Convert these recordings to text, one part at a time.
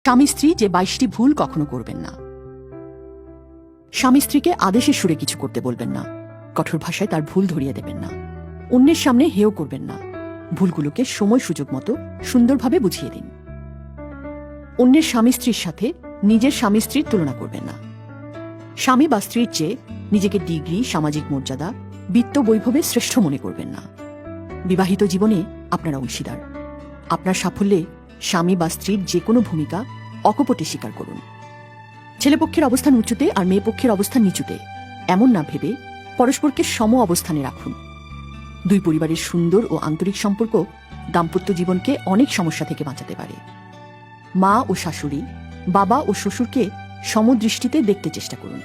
স্বামী স্ত্রী যে 22টি ভুল কখনো করবেন না। স্বামী স্ত্রীকে আদেশের সুরে কিছু করতে বলবেন না, কঠোর ভাষায় তার ভুল ধরিয়ে দেবেন না, অন্যের সামনে হেয় করবেন না, ভুলগুলোকে সময় সুযোগ মতো সুন্দরভাবে বুঝিয়ে দিন। অন্যের স্বামী স্ত্রীর সাথে নিজের স্বামী স্ত্রীর তুলনা করবেন না। স্বামী বা স্ত্রীর চেয়ে নিজেকে ডিগ্রি, সামাজিক মর্যাদা, বিত্ত বৈভবে শ্রেষ্ঠ মনে করবেন না। বিবাহিত জীবনে আপনারা অংশীদার। আপনার সাফল্যে স্বামী বা স্ত্রীর যে কোনো ভূমিকা অকপটে স্বীকার করুন। ছেলেপক্ষের অবস্থান উঁচুতে আর মেয়ে পক্ষের অবস্থান নিচুতে এমন না ভেবে পরস্পরকে সম অবস্থানে রাখুন। দুই পরিবারের সুন্দর ও আন্তরিক সম্পর্ক দাম্পত্য জীবনকে অনেক সমস্যা থেকে বাঁচাতে পারে। মা ও শাশুড়ি, বাবা ও শ্বশুরকে সমদৃষ্টিতে দেখতে চেষ্টা করুন।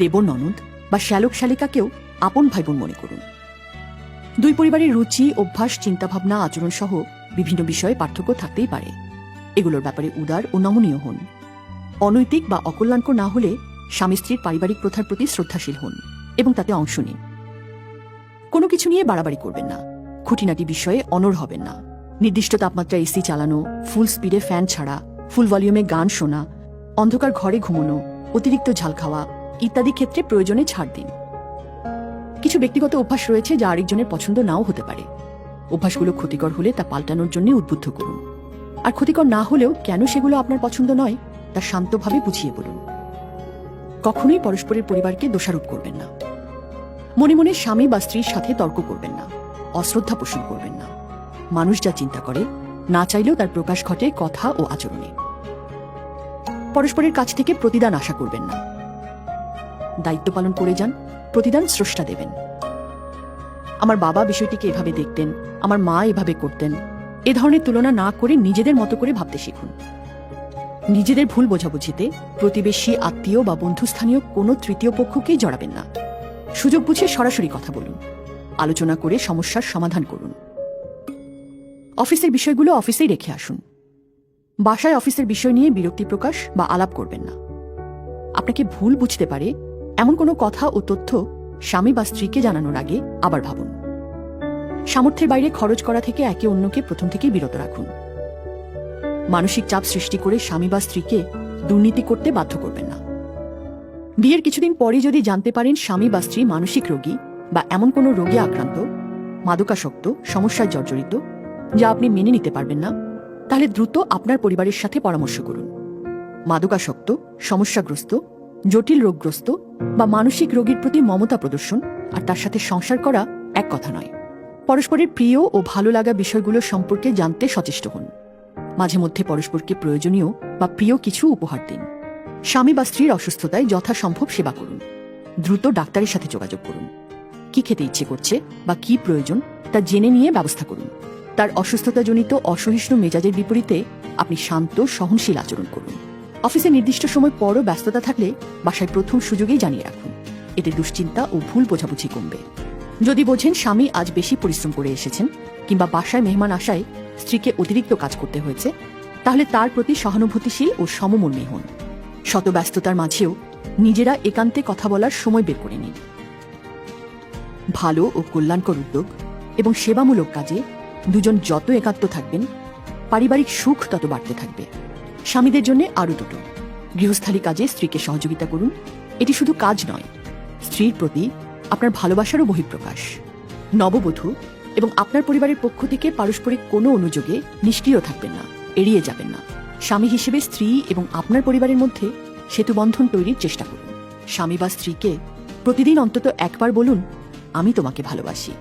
দেব ননদ বা শ্যালক শালিকাকেও আপন ভাইবোন মনে করুন। দুই পরিবারের রুচি, অভ্যাস, চিন্তাভাবনা, আচরণ সহ বিভিন্ন বিষয়ে পার্থক্য থাকতেই পারে। এগুলোর ব্যাপারে উদার ও নমনীয় হন। অনৈতিক বা অকল্যাণকর না হলে স্বামী স্ত্রীর পারিবারিক প্রথার প্রতি শ্রদ্ধাশীল হন এবং তাতে অংশ নিন। কোনো কিছু নিয়ে বাড়াবাড়ি করবেন না, খুঁটিনাটি বিষয়ে অনড় হবেন না। নির্দিষ্ট তাপমাত্রা এসি চালানো, ফুল স্পিডে ফ্যান ছাড়া, ফুল ভলিউমে গান শোনা, অন্ধকার ঘরে ঘুমানো, অতিরিক্ত ঝাল খাওয়া ইত্যাদি ক্ষেত্রে প্রয়োজনে ছাড় দিন। কিছু ব্যক্তিগত অভ্যাস রয়েছে যা আরেকজনের পছন্দ নাও হতে পারে। অভ্যাসগুলো ক্ষতিকর হলে তা পাল্টানোর জন্য উদ্বুদ্ধ করুন। আর ক্ষতিকর না হলেও কেন সেগুলো আপনার পছন্দ নয় তা শান্তভাবে বুঝিয়ে বলুন। কখনোই পরস্পরের পরিবারকে দোষারোপ করবেন না। মনে মনে স্বামী বা স্ত্রীর সাথে তর্ক করবেন না, অশ্রদ্ধা পোষণ করবেন না। মানুষ যা চিন্তা করে না চাইলেও তার প্রকাশ ঘটে কথা ও আচরণে। পরস্পরের কাছ থেকে প্রতিদান আশা করবেন না। দায়িত্ব পালন করে যান, প্রতিদান স্রষ্টা দেবেন। আমার বাবা বিষয়টিকে এভাবে দেখতেন, আমার মা এভাবে করতেন, এ ধরনের তুলনা না করে নিজেদের মতো করে ভাবতে শিখুন। নিজেদের ভুল বোঝাবুঝিতে প্রতিবেশী, আত্মীয় বা বন্ধুস্থানীয় কোনো তৃতীয় পক্ষকেই জড়াবেন না। সুযোগ বুঝে সরাসরি কথা বলুন, আলোচনা করে সমস্যার সমাধান করুন। অফিসের বিষয়গুলো অফিসেই রেখে আসুন। বাসায় অফিসের বিষয় নিয়ে বিরক্তি প্রকাশ বা আলাপ করবেন না। আপনাকে ভুল বুঝতে পারে এমন কোনো কথা ও তথ্য স্বামী বা স্ত্রীকে জানানোর আগে আবার ভাবুন। সামর্থ্যের বাইরে খরচ করা থেকে একে অন্যকে প্রথম থেকেই বিরত রাখুন। মানসিক চাপ সৃষ্টি করে স্বামী বা স্ত্রীকে দুর্নীতি করতে বাধ্য করবেন না। বিয়ের কিছুদিন পরে যদি জানতে পারেন স্বামী বা স্ত্রী মানসিক রোগী বা এমন কোনো রোগে আক্রান্ত, মাদকাসক্ত, সমস্যায় জর্জরিত যা আপনি মেনে নিতে পারবেন না, তাহলে দ্রুত আপনার পরিবারের সাথে পরামর্শ করুন। মাদকাসক্ত, সমস্যাগ্রস্ত, জটিল রোগগ্রস্ত বা মানসিক রোগীর প্রতি মমতা প্রদর্শন আর তার সাথে সংসার করা এক কথা নয়। পরস্পরের প্রিয় ও ভালো লাগা বিষয়গুলো সম্পর্কে জানতে সচেষ্ট হন। মাঝে মধ্যে পরস্পরকে প্রয়োজনীয় বা প্রিয় কিছু উপহার দিন। স্বামী বা স্ত্রীর অসুস্থতায় যথাসম্ভব সেবা করুন। দ্রুত ডাক্তারের সাথে যোগাযোগ করুন। কি খেতে ইচ্ছে করছে বা কি প্রয়োজন তা জেনে নিয়ে ব্যবস্থা করুন। তার অসুস্থতাজনিত অসহিষ্ণু মেজাজের বিপরীতে আপনি শান্ত, সহনশীল আচরণ করুন। অফিসে নির্দিষ্ট সময় পরও ব্যস্ততা থাকলে বাসায় প্রথম সুযোগেই জানিয়ে রাখুন। এতে দুশ্চিন্তা ও ভুল বোঝাবুঝি কমবে। যদি বোঝেন স্বামী আজ বেশি পরিশ্রম করে এসেছেন কিংবা বাসায় মেহমান আসায় স্ত্রীকে অতিরিক্ত কাজ করতে হয়েছে, তাহলে তার প্রতি সহানুভূতিশীল ও সমমর্মী হন। শত ব্যস্ততার মাঝেও নিজেরা একান্তে কথা বলার সময় বের করে নিন। ভালো ও কল্যাণকর উদ্যোগ এবং সেবামূলক কাজে দুজন যত একাত্ম থাকবেন, পারিবারিক সুখ তত বাড়তে থাকবে। স্বামীদের জন্য আরও দুটো: গৃহস্থালী কাজে স্ত্রীকে সহযোগিতা করুন। এটি শুধু কাজ নয়, স্ত্রীর প্রতি আপনার ভালোবাসারও বহিঃপ্রকাশ। নববধূ এবং আপনার পরিবারের পক্ষ থেকে পারস্পরিক কোনো অনুযোগে নিষ্ক্রিয় থাকবেন না, এড়িয়ে যাবেন না। স্বামী হিসেবে স্ত্রী এবং আপনার পরিবারের মধ্যে সেতুবন্ধন তৈরির চেষ্টা করুন। স্বামী বা স্ত্রীকে প্রতিদিন অন্তত একবার বলুন, আমি তোমাকে ভালোবাসি।